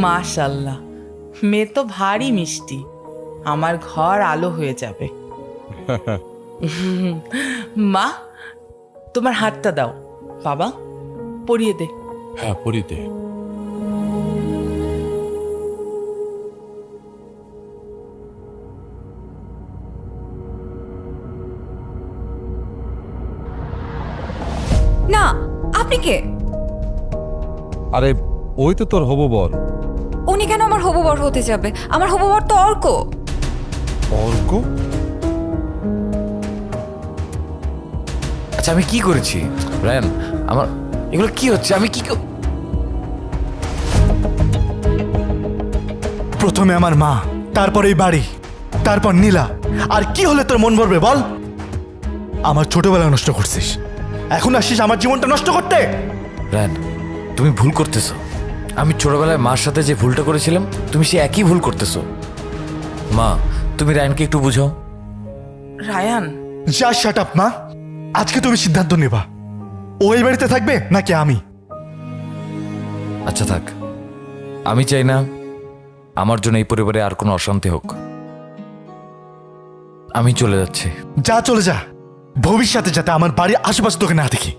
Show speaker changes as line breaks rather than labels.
মাশাল্লাহ, মেয়ে তো ভারী মিষ্টি। আমার ঘর আলো হয়ে যাবে। মা, তোমার হাতটা দাও। বাবা, পরিয়ে দে।
হ্যাঁ, পরিতে।
না, আপনি কে?
আরে ওই তো তোর হবু বর।
উনি কেন আমার হবু বর হতে যাবে? আমার হবু বর তো অর্ক।
অর্ক?
আচ্ছা, আমি কি করেছি রায়ান? আমার এগুলো কি হচ্ছে? আমি কি
প্রথমে আমার মা, তারপর এই বাড়ি, তারপর নীলা। আর কি হলে তোর মন ভরবে বল? আমার ছোটবেলা নষ্ট করছিস, এখন আসিস আমার জীবনটা নষ্ট করতে।
রায়ান, তুমি ভুল করতেছো। আমি ছোটবেলায় মার সাথে যে ভুলটা করেছিলাম, তুমি সে একই ভুল করতেছো। মা, তুমি রায়ানকে একটু বুঝাও।
রায়ান,
যা শাট আপ মা। আজকে তুমি সিদ্ধান্ত নেবা, ও এই বাড়িতে থাকবে নাকি আমি।
আচ্ছা থাক, আমি চাই না আমার জন্য এই পরিবারে আর কোনো অশান্তি হোক। আমি চলে যাচ্ছি।
যা, চলে যা। ভবিষ্যতে যাতে আমার বাড়ির আশেপাশে তোকে না দেখি।